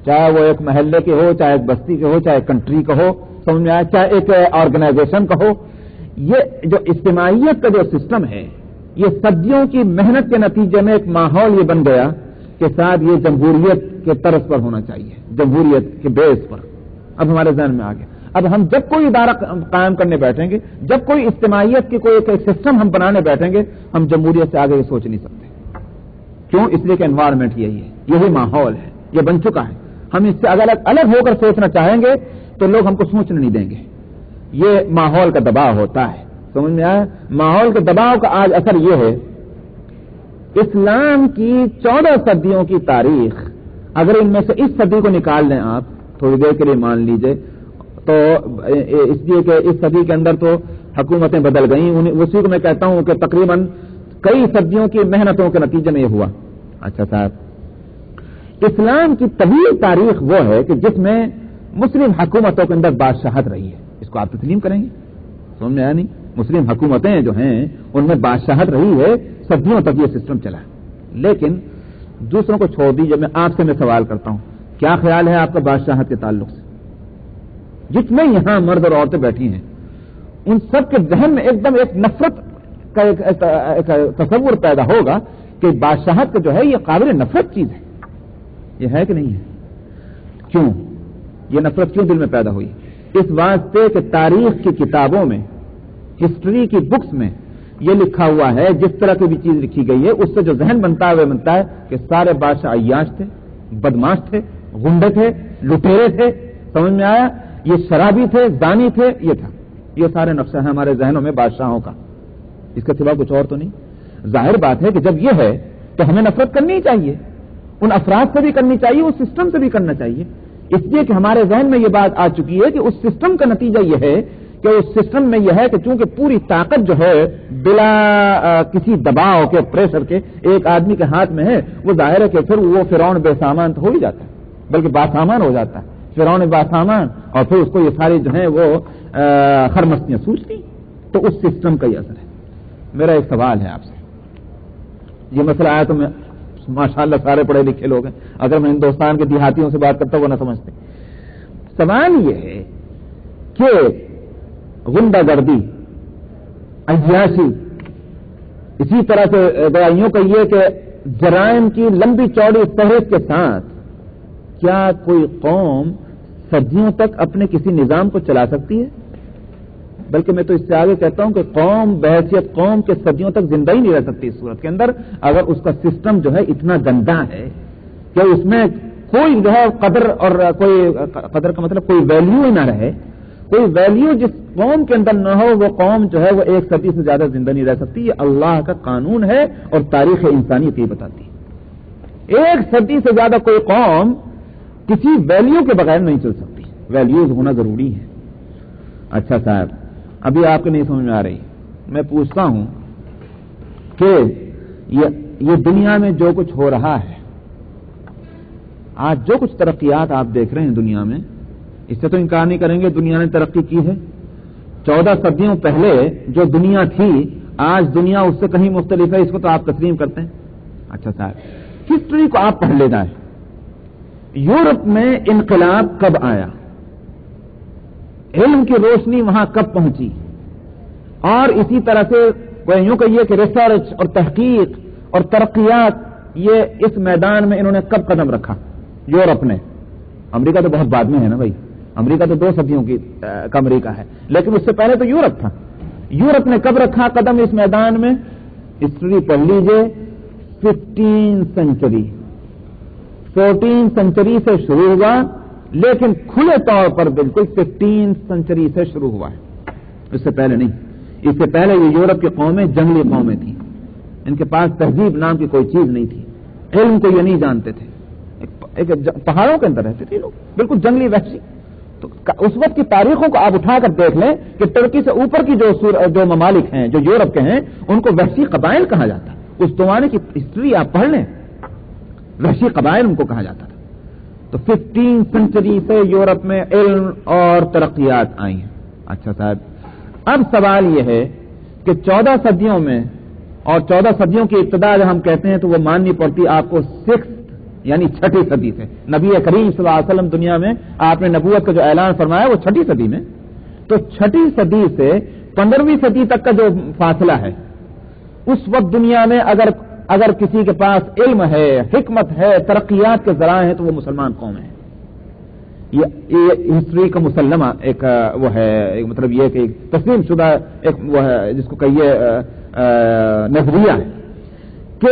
چاہے وہ ایک محلے کے ہو, چاہے ایک بستی کے ہو, چاہے ایک کنٹری کا ہو, سمجھ میں آیا, چاہے ایک آرگنائزیشن کا ہو, یہ جو اجتماعیت کا جو سسٹم ہے یہ صدیوں کی محنت کے نتیجے میں ایک ماحول یہ بن گیا کہ شاید یہ جمہوریت کے طرز پر ہونا چاہیے, جمہوریت کے بیس پر. اب ہمارے ذہن میں آ گیا. اب ہم جب کوئی ادارہ قائم کرنے بیٹھیں گے, جب کوئی اجتماعیت کی کوئی ایک سسٹم ہم بنانے بیٹھیں گے, ہم جمہوریت سے آگے یہ سوچ نہیں سکتے. کیوں؟ اس لیے کہ انوائرمنٹ یہی ہے، یہی ماحول ہے، یہ بن چکا ہے. ہم اس سے اگر الگ ہو کر سوچنا چاہیں گے تو لوگ ہم کو سوچنے نہیں دیں گے. یہ ماحول کا دباؤ ہوتا ہے. سمجھ میں آیا؟ ماحول کے دباؤ کا آج اثر یہ ہے، اسلام کی 14 صدیوں کی تاریخ اگر ان میں سے اس صدی کو نکال دیں آپ تھوڑی دیر کے لیے مان لیجئے، تو اس لیے کہ اس صدی کے اندر تو حکومتیں بدل گئیں، اسی کو میں کہتا ہوں کہ تقریباً کئی صدیوں کی محنتوں کے نتیجے میں یہ ہوا. اچھا صاحب، اسلام کی طویل تاریخ وہ ہے کہ جس میں مسلم حکومتوں کے اندر بادشاہت رہی ہے. اس کو آپ تسلیم کریں گے؟ سمجھ میں آیا نہیں؟ مسلم حکومتیں جو ہیں ان میں بادشاہت رہی ہے، صدیوں تک یہ سسٹم چلا. لیکن دوسروں کو چھوڑ دیجیے، میں آپ سے سوال کرتا ہوں، کیا خیال ہے آپ کا بادشاہت کے تعلق سے؟ جتنے یہاں مرد اور عورتیں بیٹھی ہیں ان سب کے ذہن میں ایک دم ایک نفرت کا ایک تصور پیدا ہوگا کہ بادشاہت جو ہے یہ قابل نفرت چیز ہے. یہ ہے کہ نہیں ہے؟ کیوں یہ نفرت کیوں دل میں پیدا ہوئی؟ اس واسطے کہ تاریخ کی کتابوں میں، ہسٹری کی بکس میں یہ لکھا ہوا ہے، جس طرح کی بھی چیز لکھی گئی ہے اس سے جو ذہن بنتا ہے وہ بنتا ہے کہ سارے بادشاہ عیاش تھے، بدماش تھے، غنڈے تھے، لٹیرے تھے. سمجھ میں آیا؟ یہ شرابی تھے، زانی تھے. یہ تھا، یہ سارے نقشہ ہیں ہمارے ذہنوں میں بادشاہوں کا، اس کے سوا کچھ اور تو نہیں. ظاہر بات ہے کہ جب یہ ہے تو ہمیں نفرت کرنی چاہیے، ان افراد سے بھی کرنی چاہیے، اس سسٹم سے بھی کرنا چاہیے. اس لیے کہ ہمارے ذہن میں یہ بات آ چکی ہے کہ اس سسٹم کا نتیجہ یہ ہے کہ اس سسٹم میں یہ ہے کہ چونکہ پوری طاقت جو ہے بلا کسی دباؤ کے، پریشر کے ایک آدمی کے ہاتھ میں ہے، وہ ظاہر ہے کہ پھر وہ فرعون بے سامان تو ہو ہی جاتا ہے، بلکہ باسامان ہو جاتا ہے. فرعون باسامان، اور پھر اس کو یہ ساری جو ہیں وہ خرمستیاں سوچتی. تو اس سسٹم کا یہ اثر ہے. میرا ایک سوال ہے آپ سے، یہ مسئلہ آیا تو میں ماشاءاللہ سارے پڑھے لکھے لوگ ہیں، اگر میں ہندوستان کے دیہاتیوں سے بات کرتا ہوں وہ نہ سمجھتے. سوال یہ ہے کہ غنڈہ گردی، عیاشی، اسی طرح سے گواہیوں کا یہ کہ جرائم کی لمبی چوڑی فہرست کے ساتھ کیا کوئی قوم صدیوں تک اپنے کسی نظام کو چلا سکتی ہے؟ بلکہ میں تو اس سے آگے کہتا ہوں کہ قوم بحیثیت قوم کے صدیوں تک زندہ ہی نہیں رہ سکتی اس صورت کے اندر اگر اس کا سسٹم جو ہے اتنا گندا ہے کہ اس میں کوئی جو ہے قدر، اور کوئی قدر کا مطلب کوئی ویلیو ہی نہ رہے. کوئی ویلیو جس قوم کے اندر نہ ہو وہ قوم جو ہے وہ 1 صدی سے زیادہ زندہ نہیں رہ سکتی. یہ اللہ کا قانون ہے اور تاریخ انسانیت یہ بتاتی ہے. 1 صدی سے زیادہ کوئی قوم کسی ویلیو کے بغیر نہیں چل سکتی. ویلیوز ہونا ضروری ہے. اچھا صاحب، ابھی آپ کو نہیں سمجھ میں آ رہی، میں پوچھتا ہوں کہ یہ دنیا میں جو کچھ ہو رہا ہے آج، جو کچھ ترقیات آپ دیکھ رہے ہیں دنیا میں، اس سے تو انکار نہیں کریں گے دنیا نے ترقی کی ہے. 14 صدیوں پہلے جو دنیا تھی آج دنیا اس سے کہیں مختلف ہے، اس کو تو آپ تسلیم کرتے ہیں. اچھا صاحب، ہسٹری کو آپ پڑھ لینا ہے. یورپ میں انقلاب کب آیا، علم کی روشنی وہاں کب پہنچی، اور اسی طرح سے یوں کہیے کہ ریسرچ اور تحقیق اور ترقیات یہ اس میدان میں انہوں نے کب قدم رکھا یورپ نے. امریکہ تو بہت بعد میں ہے نا بھائی، امریکہ تو 2 صدیوں کا امریکہ ہے، لیکن اس سے پہلے تو یورپ تھا. یورپ نے کب رکھا قدم اس میدان میں؟ ہسٹری پڑھ لیجئے. 15 سینچری 14 سینچری سے شروع ہوا، لیکن کھلے طور پر بالکل 15 سینچری سے شروع ہوا ہے، اس سے پہلے نہیں. اس سے پہلے یہ یورپ کی قومیں جنگلی قومیں تھیں، ان کے پاس تہذیب نام کی کوئی چیز نہیں تھی، علم کو یہ نہیں جانتے تھے، ایک پہاڑوں کے اندر رہتے تھے لوگ، بالکل جنگلی وحشی. تو اس وقت کی تاریخوں کو آپ اٹھا کر دیکھ لیں کہ ترکی سے اوپر کی جو ممالک ہیں جو یورپ کے ہیں ان کو وحشی قبائل کہا جاتا ہے. اس زمانے کی ہسٹری آپ پڑھ لیں، وحشی قبائل ان کو کہا جاتا تھا. تو 15 سینچری سے یورپ میں علم اور ترقیات آئی ہیں. اچھا صاحب، اب سوال یہ ہے کہ 14 صدیوں میں، اور 14 صدیوں کی ابتدا جب ہم کہتے ہیں تو وہ ماننی پڑتی آپ کو 6 یعنی 6ٹھی صدی سے. نبی کریم صلی اللہ علیہ وسلم دنیا میں آپ نے نبوت کا جو اعلان فرمایا وہ 6ٹھی صدی میں. تو 6ٹھی صدی سے 15ویں صدی تک کا جو فاصلہ ہے، اس وقت دنیا میں اگر کسی کے پاس علم ہے، حکمت ہے، ترقیات کے ذرائع ہیں تو وہ مسلمان قوم ہے. یہ ہسٹری کا مسلمہ ایک وہ ہے، ایک مطلب یہ کہ تسلیم شدہ ایک وہ ہے جس کو کہیے نظریہ ہے. کہ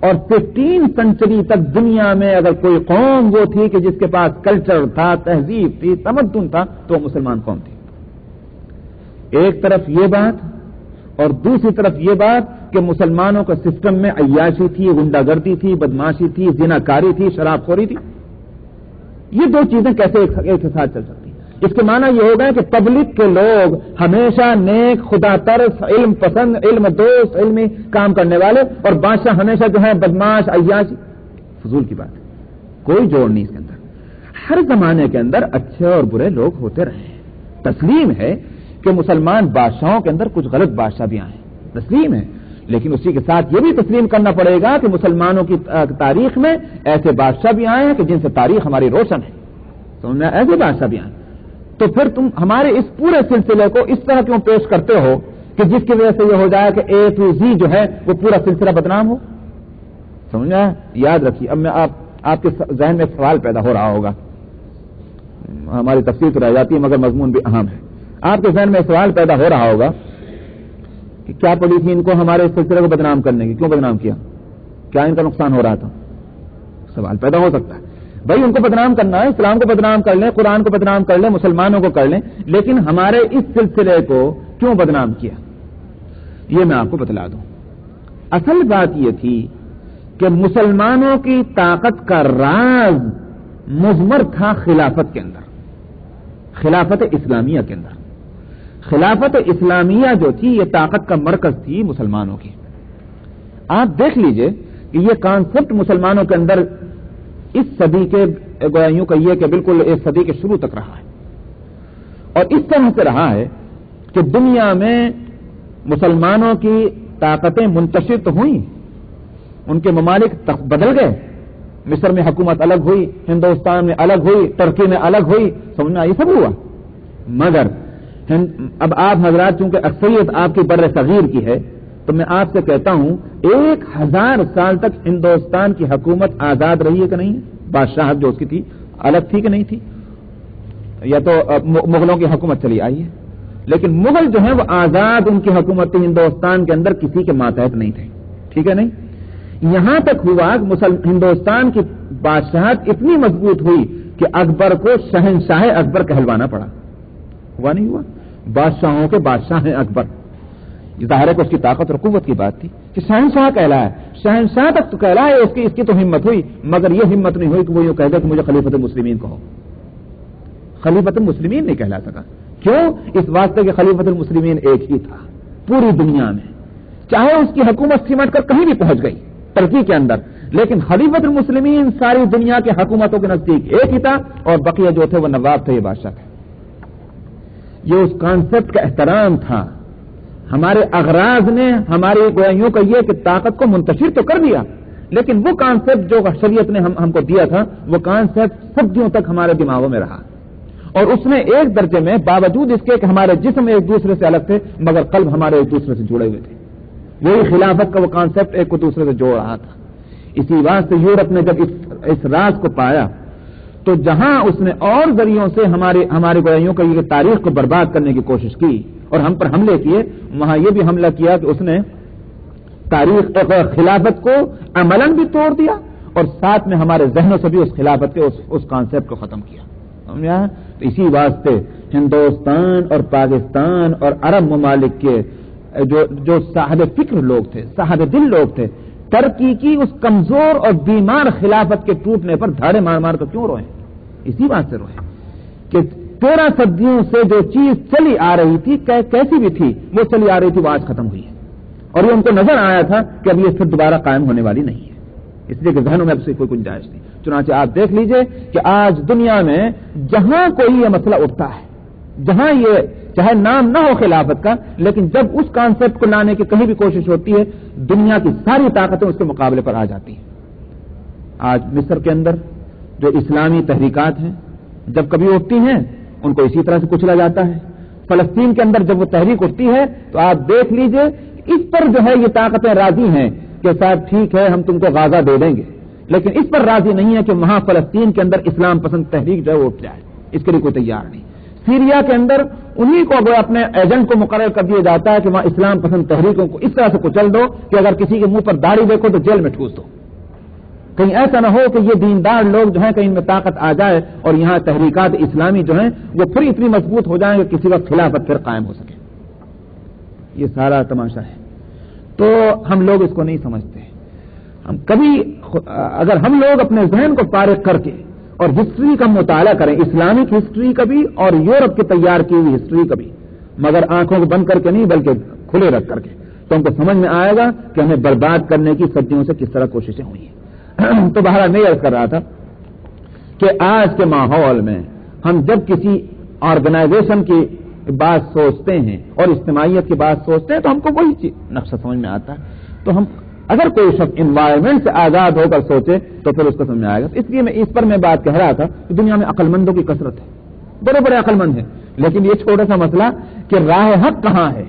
اور 15 سنچری تک دنیا میں اگر کوئی قوم وہ تھی کہ جس کے پاس کلچر تھا، تہذیب تھی، تمدن تھا، تو وہ مسلمان قوم تھی۔ ایک طرف یہ بات اور دوسری طرف یہ بات کہ مسلمانوں کا سسٹم میں عیاشی تھی، غنڈہ گردی تھی، بدماشی تھی، زناکاری تھی، شراب خوری تھی۔ یہ دو چیزیں کیسے ایک ساتھ چل سکتی ہیں؟ اس کے معنی یہ ہوگا کہ پبلک کے لوگ ہمیشہ نیک، خدا ترس، علم پسند، علم دوست، علمی کام کرنے والے، اور بادشاہ ہمیشہ جو ہے بدماش، عیاش۔ فضول کی بات ہے، کوئی جوڑ نہیں اس کے اندر۔ ہر زمانے کے اندر اچھے اور برے لوگ ہوتے رہے ہیں۔ تسلیم ہے کہ مسلمان بادشاہوں کے اندر کچھ غلط بادشاہ بھی آئے، تسلیم ہے، لیکن اسی کے ساتھ یہ بھی تسلیم کرنا پڑے گا کہ مسلمانوں کی تاریخ میں ایسے بادشاہ بھی آئے ہیں کہ جن سے تاریخ ہماری روشن ہے، سمجھنا، ایسے بادشاہ بھی آئے۔ تو پھر تم ہمارے اس پورے سلسلے کو اس طرح کیوں پیش کرتے ہو کہ جس کی وجہ سے یہ ہو جائے کہ A to Z جو ہے وہ پورا سلسلہ بدنام ہو؟ سمجھا؟ یاد رکھیے، اب میں آپ کے ذہن میں سوال پیدا ہو رہا ہوگا، ہماری تفصیل تو رہ جاتی ہے مگر مضمون بھی اہم ہے۔ آپ کے ذہن میں سوال پیدا ہو رہا ہوگا کہ کیا پڑی تھی ان کو ہمارے اس سلسلے کو بدنام کرنے کی، کیوں بدنام کیا؟ کیا ان کا نقصان ہو رہا تھا؟ سوال پیدا ہو سکتا ہے۔ بھائی ان کو بدنام کرنا ہے، اسلام کو بدنام کر لیں، قرآن کو بدنام کر لیں، مسلمانوں کو کر لیں، لیکن ہمارے اس سلسلے کو کیوں بدنام کیا؟ یہ میں آپ کو بتلا دوں۔ اصل بات یہ تھی کہ مسلمانوں کی طاقت کا راز مضمر تھا خلافت کے اندر، خلافت اسلامیہ کے اندر۔ خلافت اسلامیہ جو تھی یہ طاقت کا مرکز تھی مسلمانوں کی۔ آپ دیکھ لیجئے کہ یہ کانسیپٹ مسلمانوں کے اندر اس صدی کے گویا یوں کہیے کہ بالکل اس صدی کے شروع تک رہا ہے، اور اس طرح سے رہا ہے کہ دنیا میں مسلمانوں کی طاقتیں منتشر تو ہوئیں، ان کے ممالک بدل گئے، مصر میں حکومت الگ ہوئی، ہندوستان میں الگ ہوئی، ترکی میں الگ ہوئی، سمجھنا یہ سب ہوا، مگر اب آپ حضرات چونکہ اکثریت آپ کی بر صغیر کی ہے تو میں آپ سے کہتا ہوں 1000 سال تک ہندوستان کی حکومت آزاد رہی ہے کہ نہیں؟ بادشاہت جو اس کی تھی الگ تھی کہ نہیں تھی؟ یا تو مغلوں کی حکومت چلی آئی ہے، لیکن مغل جو ہے وہ آزاد ان کی حکومت تھی، ہندوستان کے اندر کسی کے ماتحت نہیں تھے، ٹھیک ہے نہیں؟ یہاں تک ہوا کہ ہندوستان کی بادشاہت اتنی مضبوط ہوئی کہ اکبر کو شہنشاہ اکبر کہلوانا پڑا، ہوا نہیں ہوا؟ بادشاہوں کے بادشاہ ہیں اکبر، ظاہر ہے کہ اس کی طاقت اور قوت کی بات تھی کہ شہنشاہ کہلایا، شہنشاہ تک تو کہلایا، اس کی تو ہمت ہوئی، مگر یہ ہمت نہیں ہوئی کہ وہ یوں کہہ دے کہ مجھے خلیفۃ المسلمین کہو۔ خلیفۃ المسلمین نہیں کہلا سکا، کیوں؟ اس واسطے کہ خلیفۃ المسلمین ایک ہی تھا پوری دنیا میں، چاہے اس کی حکومت سمٹ کر کہیں بھی پہنچ گئی ترکی کے اندر، لیکن خلیفۃ المسلمین ساری دنیا کی حکومتوں کے نزدیک ایک ہی تھا، اور بقیہ جو تھے وہ نواب تھے، یہ بادشاہ تھے۔ یہ اس کانسیپٹ کا احترام تھا۔ ہمارے اغراض نے ہماری گویوں کا یہ کہ طاقت کو منتشر تو کر دیا، لیکن وہ کانسیپٹ جو شریعت نے ہم کو دیا تھا وہ کانسیپٹ صدیوں تک ہمارے دماغوں میں رہا، اور اس میں ایک درجے میں باوجود اس کے کہ ہمارے جسم ایک دوسرے سے الگ تھے مگر قلب ہمارے ایک دوسرے سے جڑے ہوئے تھے۔ وہی خلافت کا وہ کانسیپٹ ایک کو دوسرے سے جوڑ رہا تھا۔ اسی واسطے یورپ نے جب اس راز کو پایا تو جہاں اس نے اور ذریعوں سے ہمارے گویوں کا یہ تاریخ کو برباد کرنے کی کوشش کی اور ہم پر حملے کیے، وہاں یہ بھی حملہ کیا کہ اس نے تاریخ خلافت کو عملاً بھی توڑ دیا اور ساتھ میں ہمارے ذہنوں سے بھی اس خلافت کے اس کانسیپٹ کو ختم کیا۔ سمجھا؟ تو اسی واسطے ہندوستان اور پاکستان اور عرب ممالک کے جو صاحب فکر لوگ تھے، صاحب دل لوگ تھے، ترکی کی اس کمزور اور بیمار خلافت کے ٹوٹنے پر دھاڑے مار مار کر کیوں روئے؟ اسی بات سے روئے کہ 13 صدیوں سے جو چیز چلی آ رہی تھی کیسی بھی تھی وہ چلی آ رہی تھی، وہ آج ختم ہوئی ہے، اور یہ ان کو نظر آیا تھا کہ اب یہ پھر دوبارہ قائم ہونے والی نہیں ہے، اس لیے کہ ذہنوں میں اب سے کوئی گنجائش نہیں۔ چنانچہ آپ دیکھ لیجئے کہ آج دنیا میں جہاں کوئی یہ مسئلہ اٹھتا ہے، جہاں یہ چاہے نام نہ ہو خلافت کا، لیکن جب اس کانسیپٹ کو لانے کی کہیں بھی کوشش ہوتی ہے دنیا کی ساری طاقتیں اس کے مقابلے پر آ جاتی ہیں۔ آج مصر کے اندر جو اسلامی تحریکات ہیں جب کبھی اٹھتی ہیں ان کو اسی طرح سے کچلا جاتا ہے۔ فلسطین کے اندر جب وہ تحریک اٹھتی ہے تو آپ دیکھ لیجئے اس پر جو ہے یہ طاقتیں راضی ہیں کہ صاحب ٹھیک ہے ہم تم کو غازہ دے دیں گے، لیکن اس پر راضی نہیں ہے کہ وہاں فلسطین کے اندر اسلام پسند تحریک جو ہے وہ اٹھ جائے، اس کے لیے کوئی تیار نہیں۔ سیریا کے اندر انہی کو وہ اپنے ایجنٹ کو مقرر کر دیا جاتا ہے کہ وہاں اسلام پسند تحریکوں کو اس طرح سے کچل دو کہ اگر کسی کے منہ پر داڑھی دیکھو تو جیل میں ٹھوس دو. کہیں ایسا نہ ہو کہ یہ دیندار لوگ جو ہیں کہیں ان میں طاقت آ جائے اور یہاں تحریکات اسلامی جو ہیں وہ پھر اتنی مضبوط ہو جائیں کہ کسی وقت خلافت پھر قائم ہو سکے. یہ سارا تماشا ہے. تو ہم لوگ اس کو نہیں سمجھتے. ہم کبھی اگر ہم لوگ اپنے ذہن کو فارغ کر کے اور ہسٹری کا مطالعہ کریں، اسلامک ہسٹری کا بھی اور یورپ کی تیار کی ہوئی ہسٹری کا بھی، مگر آنکھوں کو بند کر کے نہیں بلکہ کھلے رکھ کر کے، تو ہم کو سمجھ میں آئے گا کہ ہمیں برباد کرنے کی صدیوں سے کس طرح کوششیں ہوئی ہیں. تو بہرحال میں عرض کر رہا تھا کہ آج کے ماحول میں ہم جب کسی آرگنائزیشن کی بات سوچتے ہیں اور اجتماعیت کی بات سوچتے ہیں تو ہم کو وہی نقشہ سمجھ میں آتا ہے. تو ہم اگر کوئی شخص انوائرمنٹ سے آزاد ہو کر سوچے تو پھر اس کو سمجھ میں آئے گا. اس لیے میں اس پر بات کہہ رہا تھا کہ دنیا میں عقل مندوں کی کثرت ہے، بڑے بڑے عقل مند ہیں، لیکن یہ چھوٹا سا مسئلہ کہ راہ حق کہاں ہے،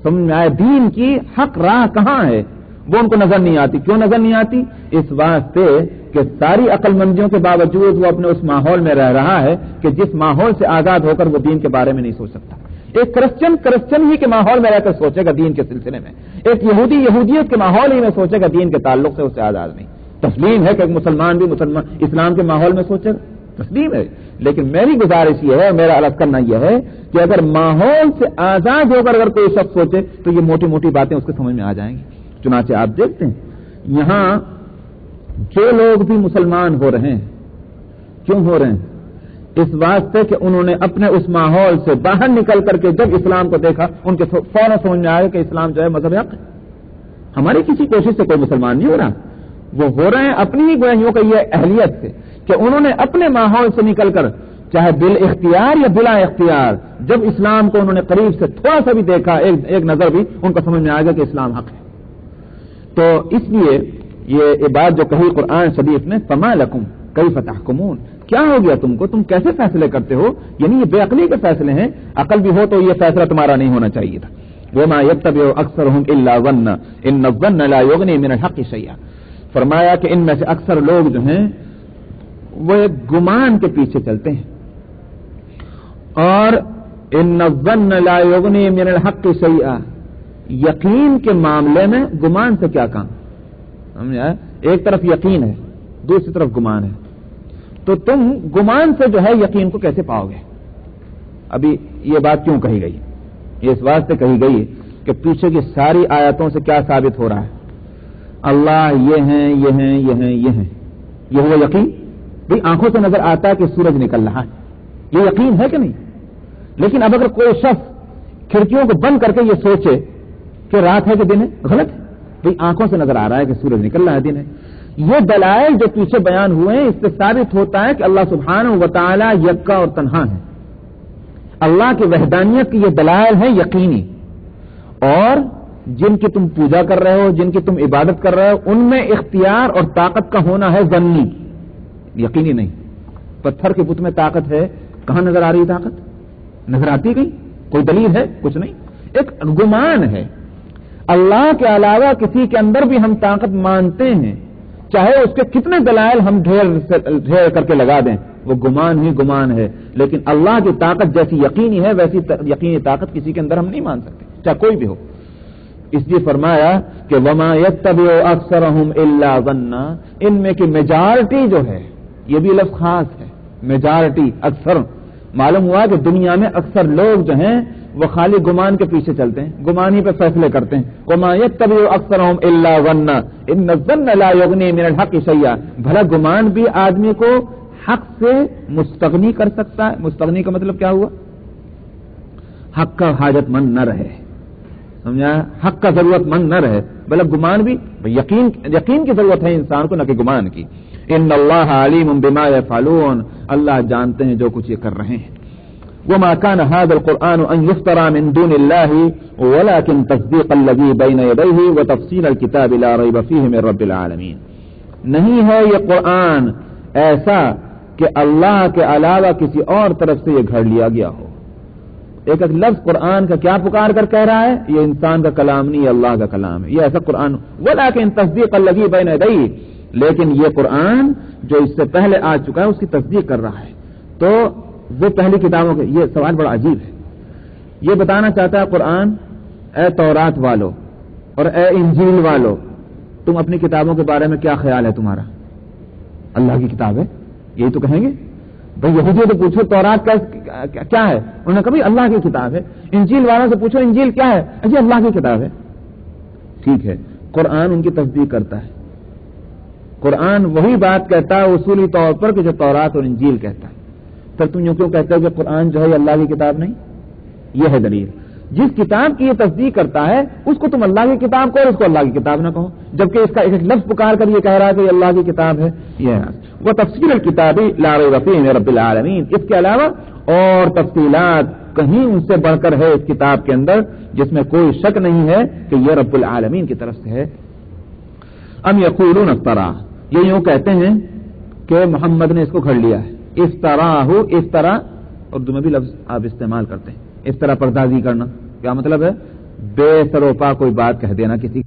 سمجھ میں آئے دین کی حق راہ کہاں ہے، وہ ان کو نظر نہیں آتی. کیوں نظر نہیں آتی؟ اس واسطے کہ ساری عقل مندیوں کے باوجود وہ اپنے اس ماحول میں رہ رہا ہے کہ جس ماحول سے آزاد ہو کر وہ دین کے بارے میں نہیں سوچ سکتا. ایک کرسچن ہی کے ماحول میں رہ کر سوچے گا دین کے سلسلے میں، ایک یہودیت کے ماحول ہی میں سوچے گا دین کے تعلق سے، اس سے آزاد نہیں. تسلیم ہے کہ ایک مسلمان بھی اسلام کے ماحول میں سوچے گا، تسلیم ہے. لیکن میری گزارش یہ ہے اور میرا عرض کرنا یہ ہے کہ اگر ماحول سے آزاد ہو کر اگر کوئی شخص سوچے تو یہ موٹی موٹی باتیں اس کے سمجھ میں آ جائیں گی. چنانچہ آپ دیکھتے ہیں یہاں جو لوگ بھی مسلمان ہو رہے ہیں، کیوں ہو رہے ہیں؟ اس واسطے کہ انہوں نے اپنے اس ماحول سے باہر نکل کر کے جب اسلام کو دیکھا ان کے فوراً سمجھ میں آیا کہ اسلام جو ہے مذہب حق ہے. ہماری کسی کوشش سے کوئی مسلمان نہیں ہو رہا، وہ ہو رہے ہیں اپنی ہی گوہیوں کا یہ اہلیت سے کہ انہوں نے اپنے ماحول سے نکل کر چاہے بال اختیار یا بلا اختیار جب اسلام کو انہوں نے قریب سے تھوڑا سا بھی دیکھا، ایک نظر بھی، ان کو سمجھ میں آ گیا کہ اسلام حق ہے. تو اس لیے یہ بات جو کہی قرآن شریف نے، فما لکم کیف تحکمون، کیا ہو گیا تم کو، تم کیسے فیصلے کرتے ہو؟ یعنی یہ بے عقلی کے فیصلے ہیں. عقل بھی ہو تو یہ فیصلہ تمہارا نہیں ہونا چاہیے تھا. وما یتبع اکثرهم الا ظنا ان الظن لا یغنی من الحق شیئا. فرمایا کہ ان میں سے اکثر لوگ جو ہیں وہ ایک گمان کے پیچھے چلتے ہیں، اور ان الظن لا یغنی من الحق شیئا، یقین کے معاملے میں گمان سے کیا کام؟ سمجھا؟ ایک طرف یقین ہے، دوسری طرف گمان ہے. تو تم گمان سے جو ہے یقین کو کیسے پاؤ گے؟ ابھی یہ بات کیوں کہی گئی؟ یہ اس واسطے کہی گئی کہ پیچھے کی ساری آیتوں سے کیا ثابت ہو رہا ہے؟ اللہ یہ ہیں، یہ ہیں، یہ ہیں، یہ ہیں، یہ ہوا یقین. بھئی آنکھوں سے نظر آتا ہے کہ سورج نکل رہا ہے، یہ یقین ہے کہ نہیں؟ لیکن اب اگر کوئی شخص کھڑکیوں کو بند کر کے یہ سوچے کہ رات ہے کہ دن ہے، غلط ہے. بھئی آنکھوں سے نظر آ رہا ہے کہ سورج نکل رہا ہے، دن ہے. یہ دلائل جو پیچھے بیان ہوئے ہیں اس سے ثابت ہوتا ہے کہ اللہ سبحانہ و تعالی یکا اور تنہا ہے. اللہ کی وحدانیت کی یہ دلائل ہیں یقینی، اور جن کی تم پوجا کر رہے ہو، جن کی تم عبادت کر رہے ہو، ان میں اختیار اور طاقت کا ہونا ہے ظنی، یقینی نہیں. پتھر کے بت میں طاقت ہے، کہاں نظر آ رہی طاقت؟ نظر آتی گئی؟ کوئی دلیل ہے؟ کچھ نہیں، ایک گمان ہے. اللہ کے علاوہ کسی کے اندر بھی ہم طاقت مانتے ہیں، چاہے اس کے کتنے دلائل ہم ڈھیر کر کے لگا دیں، وہ گمان ہی گمان ہے. لیکن اللہ کی طاقت جیسی یقینی ہے ویسی یقینی طاقت کسی کے اندر ہم نہیں مان سکتے، چاہے کوئی بھی ہو. اس لیے فرمایا کہ وما یتبع اکثرهم الا ظنا، ان میں کی میجارٹی جو ہے، یہ بھی لفظ خاص ہے، میجارٹی، اکثر. معلوم ہوا کہ دنیا میں اکثر لوگ جو ہیں وہ خالی گمان کے پیچھے چلتے ہیں، گمان ہی پہ فیصلے کرتے ہیں. وما یتبع اکثرهم الا ظنا ان الظن لا یغنی من الحق شیئا. بھلا گمان بھی آدمی کو حق سے مستغنی کر سکتا ہے. مستغنی کا مطلب کیا ہوا؟ حق کا حاجت مند نہ رہے، سمجھا؟ حق کا ضرورت مند نہ رہے. بلکہ گمان بھی یقین کی ضرورت ہے انسان کو، نہ کہ گمان کی. ان اللہ علیم بما یفعلون، اللہ جانتے ہیں جو کچھ یہ کر رہے ہیں. وما كان هذا القرآن ان يفترى من دون الله ولكن تصديق الذي بين يديه وتفصيل الكتاب لا ريب فيه من رب العالمين. نہیں ہے یہ قرآن ایسا کہ اللہ کے علاوہ کسی اور طرف سے یہ گھڑ لیا گیا ہو. ایک لفظ قرآن کا کیا پکار کر کہہ رہا ہے؟ یہ انسان کا کلام نہیں، اللہ کا کلام ہے. یہ ایسا قرآن ولكن تصديق الذي بين يديه، لیکن یہ قرآن جو اس سے پہلے آ چکا ہے اس کی تصدیق کر رہا ہے. تو وہ پہلی کتابوں کے، یہ سوال بڑا عجیب ہے. یہ بتانا چاہتا ہے قرآن، اے تورات والو اور اے انجیل والو، تم اپنی کتابوں کے بارے میں کیا خیال ہے تمہارا؟ اللہ کی کتاب ہے، یہی تو کہیں گے. بھائی یہودیوں سے پوچھو تورات کیا ہے، انہوں نے کہا بھائی اللہ کی کتاب ہے. انجیل والوں سے پوچھو انجیل کیا ہے، جی اللہ کی کتاب ہے. ٹھیک ہے، قرآن ان کی تصدیق کرتا ہے. قرآن وہی بات کہتا ہے اصولی طور پر کہ جو تورات اور انجیل کہتا ہے. پھر تم یوں کیوں کہتے ہو کہ قرآن جو ہے یہ اللہ کی کتاب نہیں؟ یہ ہے دلیل. جس کتاب کی یہ تصدیق کرتا ہے اس کو تم اللہ کی کتاب کہو اور اس کو اللہ کی کتاب نہ کہو، جبکہ اس کا ایک لفظ پکار کر یہ کہہ رہا ہے کہ یہ اللہ کی کتاب ہے. یہ وہ تفصیل الکتاب لا ریب فیہ رب العالمین، اس کے علاوہ اور تفصیلات کہیں ان سے بڑھ کر ہے اس کتاب کے اندر جس میں کوئی شک نہیں ہے کہ یہ رب العالمین کی طرف سے ہے. ام یقولون افترا، یہ یوں کہتے ہیں کہ محمد نے اس کو گھڑ لیا ہے. افتراہ، افترا اردو میں بھی لفظ آپ استعمال کرتے ہیں، افترا پردازی کرنا. کیا مطلب ہے؟ بے سروپا کوئی بات کہہ دینا کسی